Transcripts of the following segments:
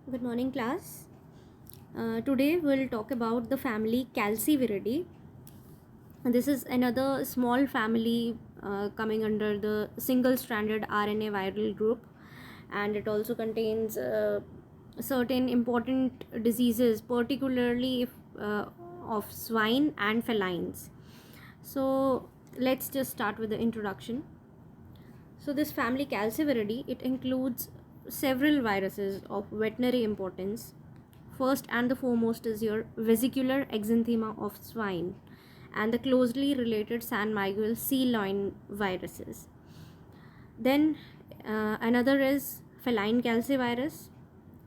Good morning, class. Today we'll talk about the family Calciviridae. This is another small family coming under the single-stranded RNA viral group, and it also contains certain important diseases, particularly of swine and felines. So let's just start with the introduction. So this family Calciviridae, it includes several viruses of veterinary importance. First and the foremost is your vesicular exanthema of swine and the closely related San Miguel sea lion viruses. Then another is feline calcivirus,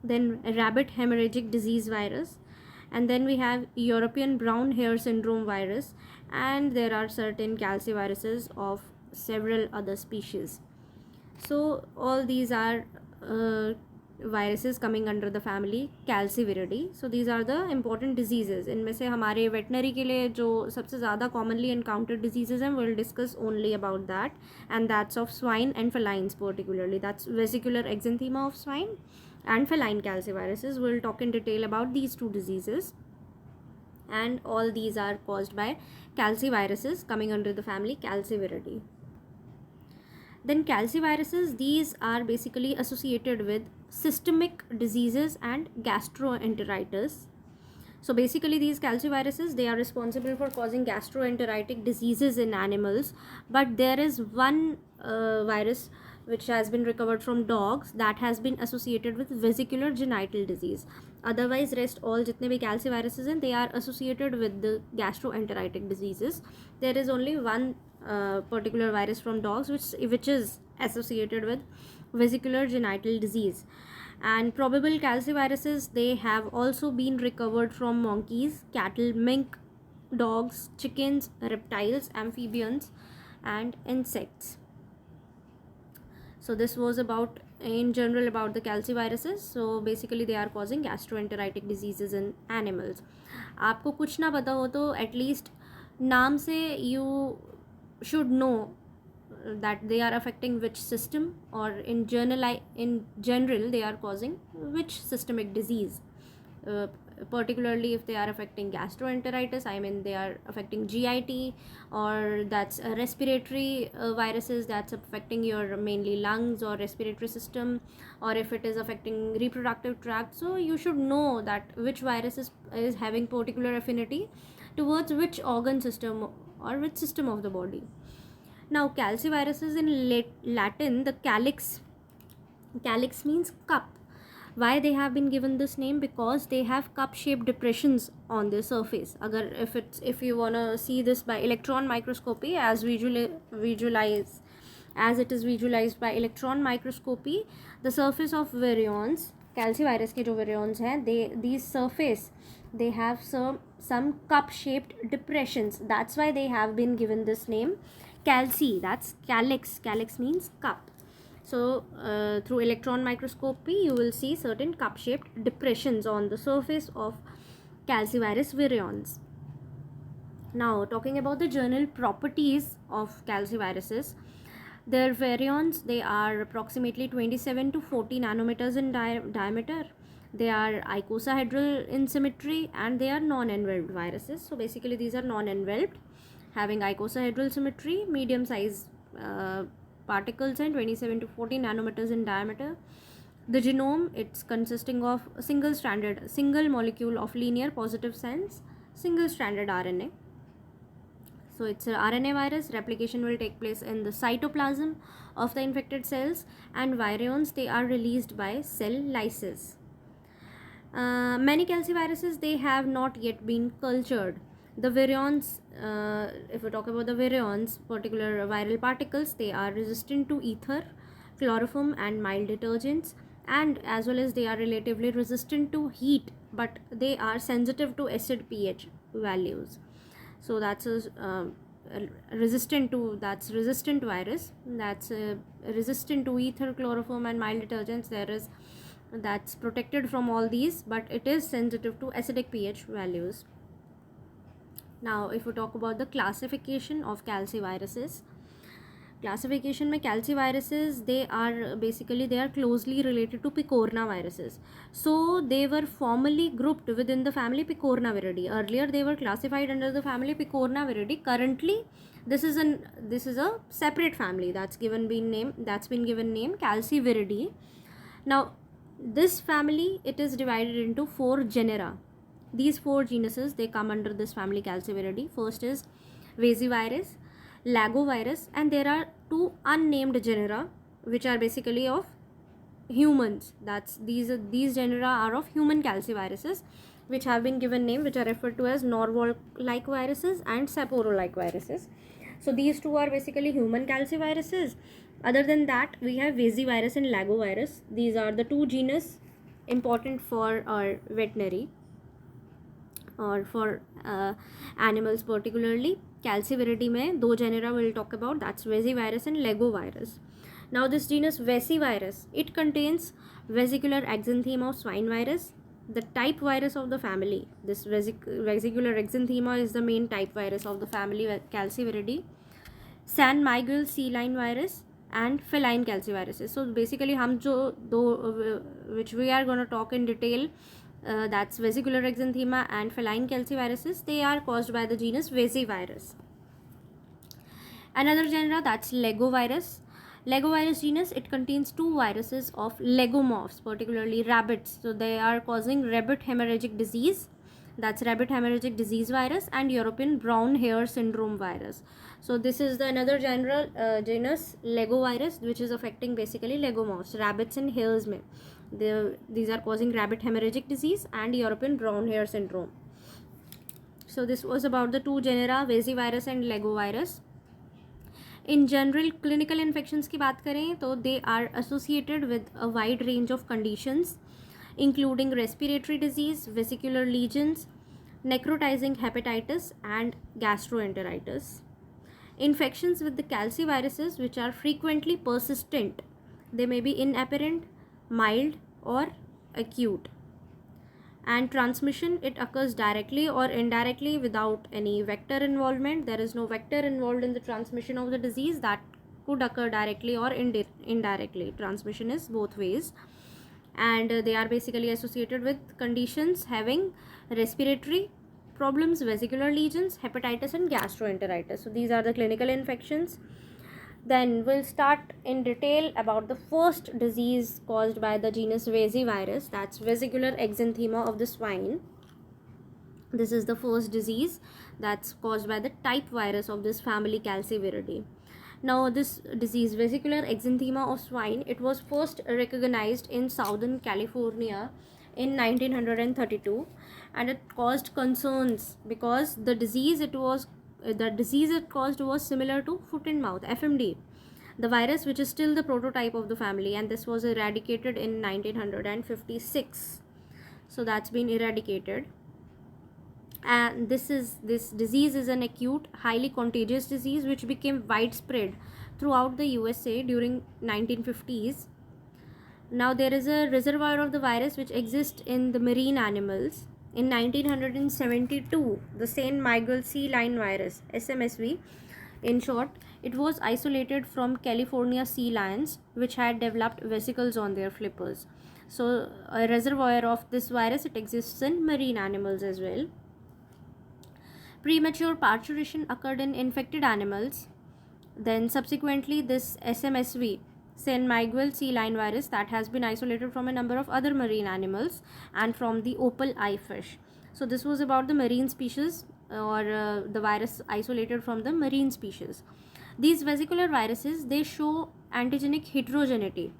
then rabbit hemorrhagic disease virus, and then we have European brown hair syndrome virus, and there are certain calciviruses of several other species. So all these are viruses coming under the family Calciviridae. So these are the important diseases. इनमें से हमारे veterinary के लिए जो सबसे ज़्यादा commonly encountered diseases हैं, we'll discuss only about that, and that's of swine and felines particularly. That's vesicular exanthema of swine and feline calciviruses. We'll talk in detail about these two diseases, and all these are caused by calciviruses coming under the family Calciviridae. Then calciviruses, these are basically associated with systemic diseases and gastroenteritis. So basically these calciviruses, they are responsible for causing gastroenteritic diseases in animals, but there is one virus which has been recovered from dogs that has been associated with vesicular genital disease. Otherwise rest all jitne bhi calciviruses हैं, they are associated with the gastroenteritic diseases. There is only one particular virus from dogs which is associated with vesicular genital disease. And probable calciviruses, they have also been recovered from monkeys, cattle, mink, dogs, chickens, reptiles, amphibians, and insects. So this was about in general about the calciviruses. So basically they are causing gastroenteritic diseases in animals. आपको कुछ ना पता हो तो at least नाम से you should know that they are affecting which system, or in general they are causing which systemic disease, particularly if they are affecting gastroenteritis, I mean they are affecting GIT, or that's respiratory viruses that's affecting your mainly lungs or respiratory system, or if it is affecting reproductive tract. So you should know that which virus is having particular affinity towards which organ system or which system of the body. Now calciviruses in Latin, the calyx means cup. Why they have been given this name? Because they have cup shaped depressions on their surface. If you wanna see this by electron microscopy, as it is visualized by electron microscopy, the surface of virions, calcivirus के जो virions हैं, these surface, they have some cup shaped depressions. That's why they have been given this name calci. That's calyx means cup. So through electron microscopy you will see certain cup shaped depressions on the surface of calcivirus virions. Now talking about the general properties of calciviruses, their virions, they are approximately 27 to 40 nanometers in diameter. They are icosahedral in symmetry, and they are non-enveloped viruses. So basically these are non-enveloped, having icosahedral symmetry, medium size particles, and 27 to 40 nanometers in diameter. The genome, it's consisting of single molecule of linear positive sense single stranded RNA. So it's an RNA virus. Replication will take place in the cytoplasm of the infected cells, and virions, they are released by cell lysis. Many calciviruses, they have not yet been cultured. The virions, if we talk about the virions, particular viral particles, they are resistant to ether, chloroform, and mild detergents, and as well as they are relatively resistant to heat, but they are sensitive to acid pH values. So that's resistant virus, that's resistant to ether, chloroform, and mild detergents. That's protected from all these, but it is sensitive to acidic pH values. Now if we talk about the classification of calciviruses, classification में calciviruses, they are closely related to picornaviruses. So they were formally grouped within the family Picornaviridae. Earlier they were classified under the family Picornaviridae. Currently this is a separate family that's been given name Calciviridae. Now this family, it is divided into 4 genera. These 4 genuses, they come under this family Calciviridae. First is Vesivirus, Lagovirus, and there are 2 unnamed genera which are basically of humans. These genera are of human calciviruses, which have been given name, which are referred to as Norwalk-like viruses and Sapporo-like viruses. So these 2 are basically human calciviruses. Other than that, we have Vesivirus and Lagovirus. These are the 2 genus important for our veterinary or for animals particularly. Calciviridae में 2 genera we'll talk about, that's Vesivirus and Lagovirus. Now this genus Vesivirus, it contains vesicular exanthema of swine virus, the type virus of the family. This vesicular exanthema is the main type virus of the family Calciviridae. San Miguel sea lion virus and feline calciviruses. So basically हम जो which we are going to talk in detail, that's vesicular exanthema and feline calciviruses, they are caused by the genus Vesivirus. Another genera, that's Lagovirus. Lagovirus genus, it contains 2 viruses of lagomorphs, particularly rabbits. So they are causing rabbit hemorrhagic disease, that's rabbit hemorrhagic disease virus, and European brown hair syndrome virus. So this is the another genus Lagovirus, which is affecting basically lagomorphs, rabbits and hares में. These are causing rabbit hemorrhagic disease and European brown hair syndrome. So this was about the 2 genera Vesivirus and Lagovirus. In general, clinical infections की बात करें तो they are associated with a wide range of conditions, including respiratory disease, vesicular lesions, necrotizing hepatitis, and gastroenteritis. Infections with the calciviruses, which are frequently persistent, they may be inapparent, mild, or acute. And transmission, it occurs directly or indirectly without any vector involvement. There is no vector involved in the transmission of the disease. That could occur directly or indirectly. Transmission is both ways. And they are basically associated with conditions having respiratory problems, vesicular lesions, hepatitis, and gastroenteritis. So these are the clinical infections. Then we'll start in detail about the first disease caused by the genus Vesivirus, that's vesicular exanthema of the swine. This is the first disease that's caused by the type virus of this family Calciviridae. Now this disease, vesicular exanthema of swine, it was first recognized in Southern California in 1932, and it caused concerns because the disease it caused was similar to foot and mouth, FMD, the virus which is still the prototype of the family, and this was eradicated in 1956. So that's been eradicated. And this disease is an acute, highly contagious disease which became widespread throughout the USA during 1950s. Now there is a reservoir of the virus which exists in the marine animals. In 1972, the San Miguel sea lion virus, SMSV in short, it was isolated from California sea lions which had developed vesicles on their flippers. So a reservoir of this virus, it exists in marine animals as well. Premature parturition occurred in infected animals. Then subsequently this SMSV, San Miguel sea lion virus, that has been isolated from a number of other marine animals and from the opal eye fish. So this was about the marine species, or the virus isolated from the marine species. These vesicular viruses, they show antigenic heterogeneity.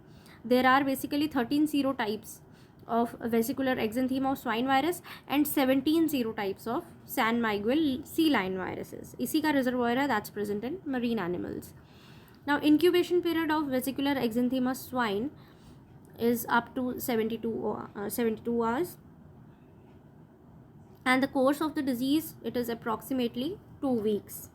There are basically 13 serotypes of vesicular exanthema of swine virus and 17 serotypes of San Miguel sea lion viruses. इसी का reservoir है that's present in marine animals. Now incubation period of vesicular exanthema swine is up to 72 hours, and the course of the disease, it is approximately 2 weeks.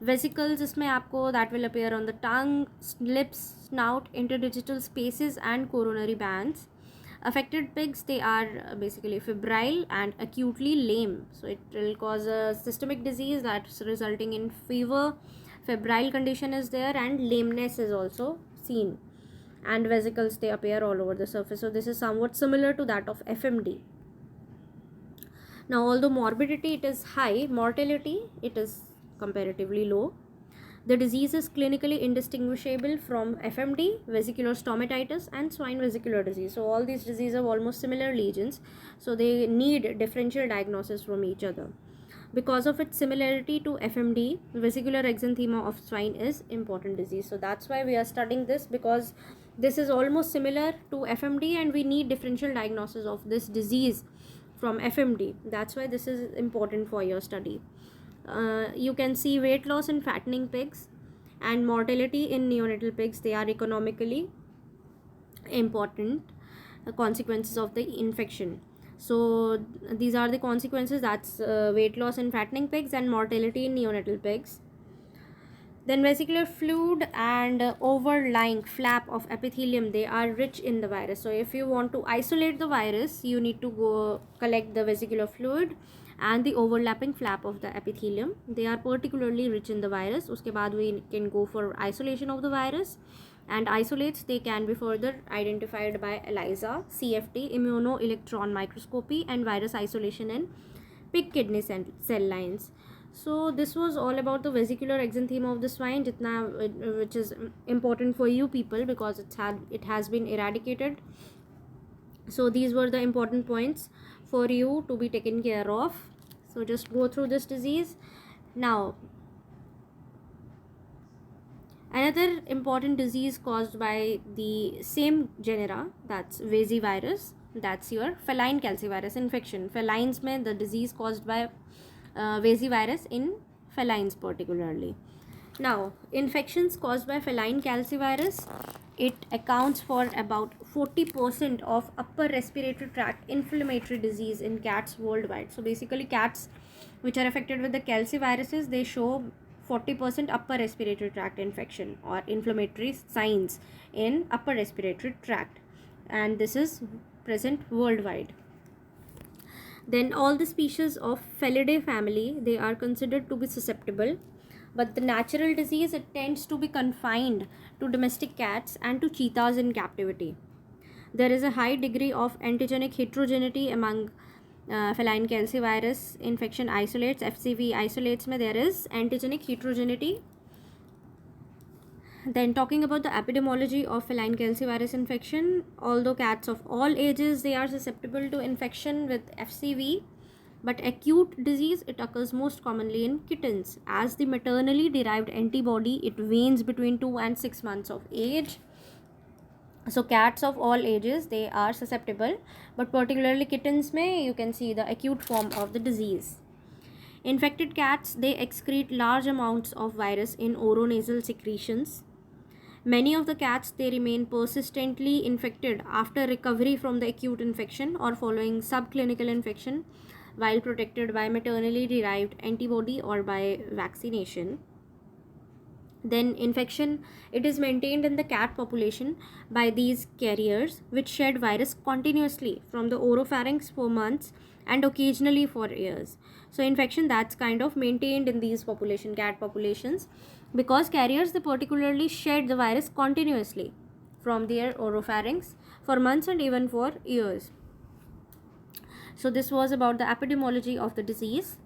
Vesicles इसमें आपको that will appear on the tongue, lips, snout, interdigital spaces, and coronary bands. Affected pigs, they are basically febrile and acutely lame. So it will cause a systemic disease that's resulting in fever, febrile condition is there, and lameness is also seen, and vesicles, they appear all over the surface. So this is somewhat similar to that of FMD. Now, although morbidity it is high, mortality it is comparatively low. The disease is clinically indistinguishable from FMD, vesicular stomatitis, and swine vesicular disease. So all these diseases have almost similar lesions, so they need differential diagnosis from each other. Because of its similarity to FMD, vesicular exanthema of swine is important disease. So that's why we are studying this, because this is almost similar to FMD and we need differential diagnosis of this disease from FMD. That's why this is important for your study. You can see weight loss in fattening pigs and mortality in neonatal pigs. They are economically important consequences of the infection. So these are the consequences, that's weight loss in fattening pigs and mortality in neonatal pigs. Then vesicular fluid and overlying flap of epithelium, they are rich in the virus. So if you want to isolate the virus, you need to go collect the vesicular fluid and the overlapping flap of the epithelium. They are particularly rich in the virus. Uske baad we can go for isolation of the virus, and isolates, they can be further identified by ELISA, CFT, immunoelectron microscopy, and virus isolation in pig kidney cell lines. So this was all about the vesicular exanthema of the swine, which is important for you people because it has been eradicated. So these were the important points for you to be taken care of. So just go through this disease. Now, another important disease caused by the same genera, that's vesivirus, that's your feline calcivirus infection. Felines mein the disease caused by vesivirus in felines particularly. Now, infections caused by feline calcivirus, it accounts for about 40% of upper respiratory tract inflammatory disease in cats worldwide. So basically cats which are affected with the calciviruses, they show 40% upper respiratory tract infection or inflammatory signs in upper respiratory tract, and this is present worldwide. Then all the species of Felidae family, they are considered to be susceptible, but the natural disease, it tends to be confined to domestic cats and to cheetahs in captivity. There is a high degree of antigenic heterogeneity among feline calcivirus infection isolates. FCV isolates mein there is antigenic heterogeneity. Then talking about the epidemiology of feline calcivirus infection, although cats of all ages, they are susceptible to infection with FCV, but acute disease, it occurs most commonly in kittens, as the maternally derived antibody, it wanes between 2 and 6 months of age. So cats of all ages, they are susceptible, but particularly kittens may you can see the acute form of the disease. Infected cats, they excrete large amounts of virus in oronasal secretions. Many of the cats, they remain persistently infected after recovery from the acute infection or following subclinical infection, while protected by maternally derived antibody or by vaccination. Then infection, it is maintained in the cat population by these carriers which shed virus continuously from the oropharynx for months and occasionally for years. So infection, that's kind of maintained in these cat populations, because carriers, they particularly shed the virus continuously from their oropharynx for months and even for years. So this was about the epidemiology of the disease.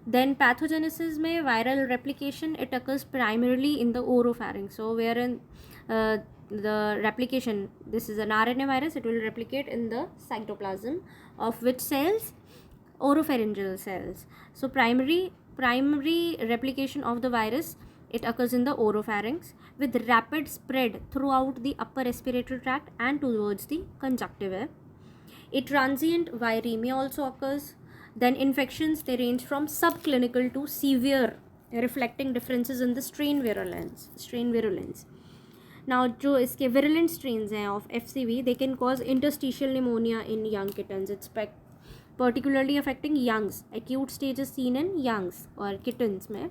Then pathogenesis mein viral replication, it occurs primarily in the oropharynx. So wherein the replication, this is an RNA virus, it will replicate in the cytoplasm of which cells? Oropharyngeal cells. So primary replication of the virus, it occurs in the oropharynx with rapid spread throughout the upper respiratory tract and towards the conjunctiva. A transient viremia also occurs. Then infections, they range from subclinical to severe, reflecting differences in the strain virulence. Now जो इसके virulent strains हैं of FCV, they can cause interstitial pneumonia in young kittens. It's particularly affecting youngs. Acute stages seen in youngs or kittens में.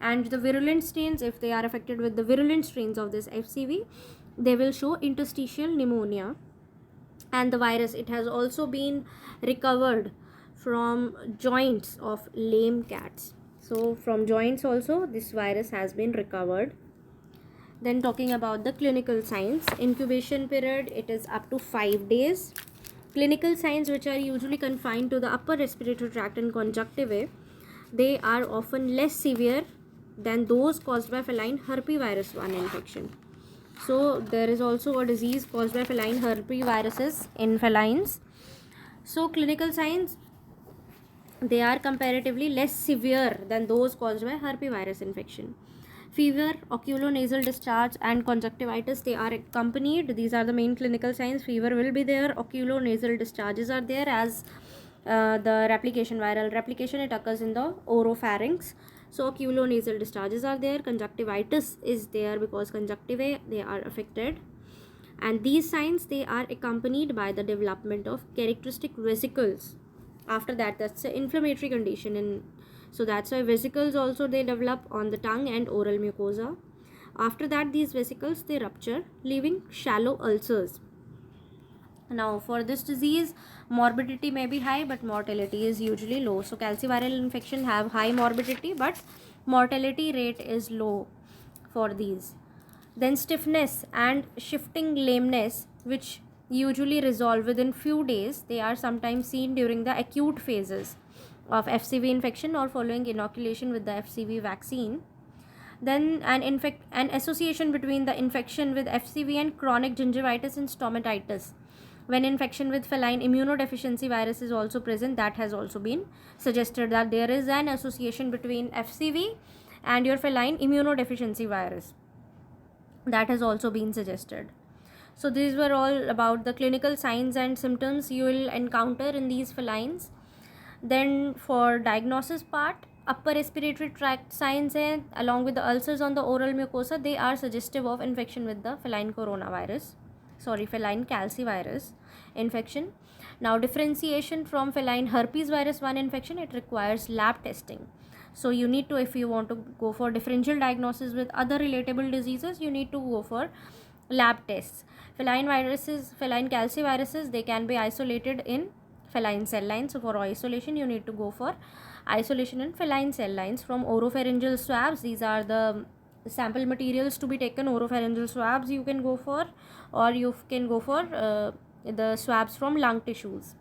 And the virulent strains, if they are affected with the virulent strains of this FCV, they will show interstitial pneumonia. And the virus, it has also been recovered from joints of lame cats. So from joints also this virus has been recovered. Then talking about the clinical signs, incubation period, it is up to 5 days. Clinical signs which are usually confined to the upper respiratory tract and conjunctiva, they are often less severe than those caused by feline herpesvirus 1 infection. So there is also a disease caused by feline herpesviruses in felines. So clinical signs, they are comparatively less severe than those caused by herpesvirus infection. Fever, oculonasal discharge, and conjunctivitis, they are accompanied. These are the main clinical signs. Fever will be there. Oculonasal discharges are there, as the replication, viral replication, it occurs in the oropharynx. So oculonasal discharges are there. Conjunctivitis is there because conjunctivae, they are affected. And these signs, they are accompanied by the development of characteristic vesicles. After that, that's an inflammatory condition, and so that's why vesicles also they develop on the tongue and oral mucosa. After that, these vesicles, they rupture, leaving shallow ulcers. Now for this disease, morbidity may be high but mortality is usually low. So calciviral infection have high morbidity but mortality rate is low for these. Then stiffness and shifting lameness, which usually resolve within few days, they are sometimes seen during the acute phases of FCV infection or following inoculation with the FCV vaccine. Then an association between the infection with FCV and chronic gingivitis and stomatitis. When infection with feline immunodeficiency virus is also present, that has also been suggested that there is an association between FCV and your feline immunodeficiency virus. That has also been suggested. So these were all about the clinical signs and symptoms you will encounter in these felines. Then for diagnosis part, upper respiratory tract signs and along with the ulcers on the oral mucosa, they are suggestive of infection with the feline calcivirus infection. Now differentiation from feline herpesvirus 1 infection, it requires lab testing. So you need to, if you want to go for differential diagnosis with other relatable diseases, you need to go for lab tests. Feline calciviruses, they can be isolated in feline cell lines. So for isolation, you need to go for isolation in feline cell lines from oropharyngeal swabs. These are the sample materials to be taken. Oropharyngeal swabs you can go for, or you can go for the swabs from lung tissues.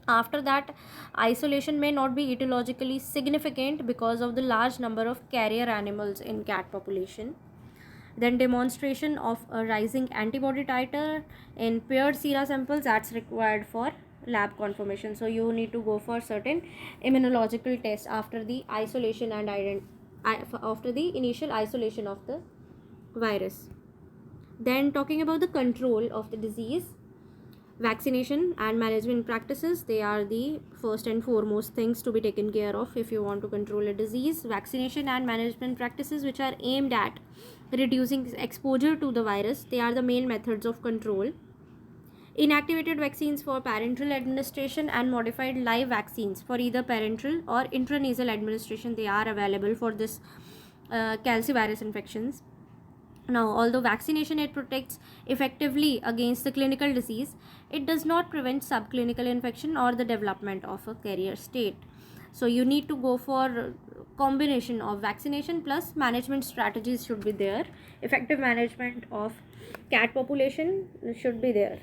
After that, isolation may not be etiologically significant because of the large number of carrier animals in cat population. Then demonstration of a rising antibody titer in paired sera samples, that's required for lab confirmation. So you need to go for certain immunological tests after the isolation and after the initial isolation of the virus. Then talking about the control of the disease, vaccination and management practices, they are the first and foremost things to be taken care of if you want to control a disease. Vaccination and management practices which are aimed at reducing exposure to the virus, they are the main methods of control. Inactivated vaccines for parenteral administration and modified live vaccines for either parenteral or intranasal administration, they are available for this calcivirus infections. Now, although vaccination, it protects effectively against the clinical disease, it does not prevent subclinical infection or the development of a carrier state. So you need to go for combination of vaccination plus management strategies should be there. Effective management of cat population should be there.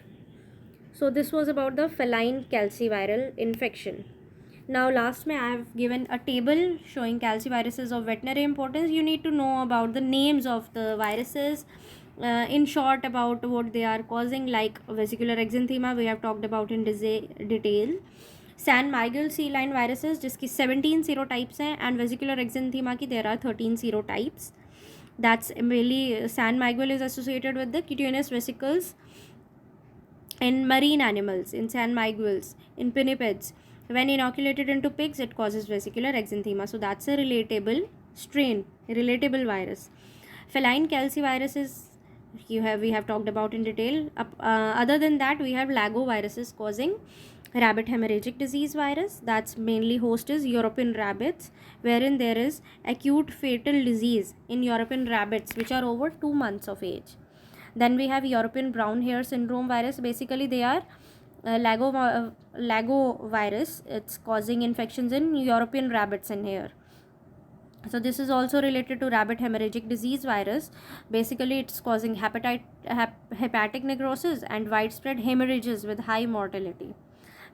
So this was about the feline calciviral infection. Now last I have given a table showing calciviruses of veterinary importance. You need to know about the names of the viruses, in short about what they are causing, like vesicular exanthema we have talked about in detail. San Miguel sea lion viruses जिसकी 17 serotypes हैं, and vesicular exanthema की there are 13 serotypes. That's mainly San Miguel is associated with the cutaneous vesicles in marine animals, in San Miguels, in pinnipeds. When inoculated into pigs, it causes vesicular exanthema. So that's a relatable strain, a relatable virus. Feline calcivirus is we have talked about in detail. Other than that, we have lagoviruses causing rabbit hemorrhagic disease virus. That's mainly host is European rabbits, wherein there is acute fatal disease in European rabbits which are over 2 months of age. Then we have European brown hair syndrome virus. Basically, they are lagovirus. It's causing infections in European rabbits in here. So this is also related to rabbit hemorrhagic disease virus. Basically, it's causing hepatic necrosis and widespread hemorrhages with high mortality.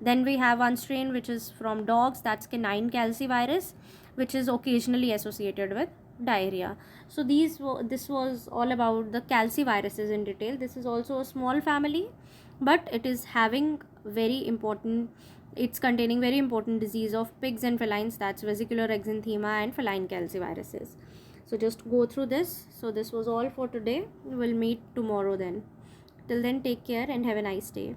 Then we have one strain which is from dogs, that's canine calcivirus, which is occasionally associated with diarrhea. So this was all about the calciviruses in detail. This is also a small family, but it is having very important, it's containing very important disease of pigs and felines, that's vesicular exanthema and feline calciviruses. So just go through this. So this was all for today. We'll meet tomorrow then. Till then, take care and have a nice day.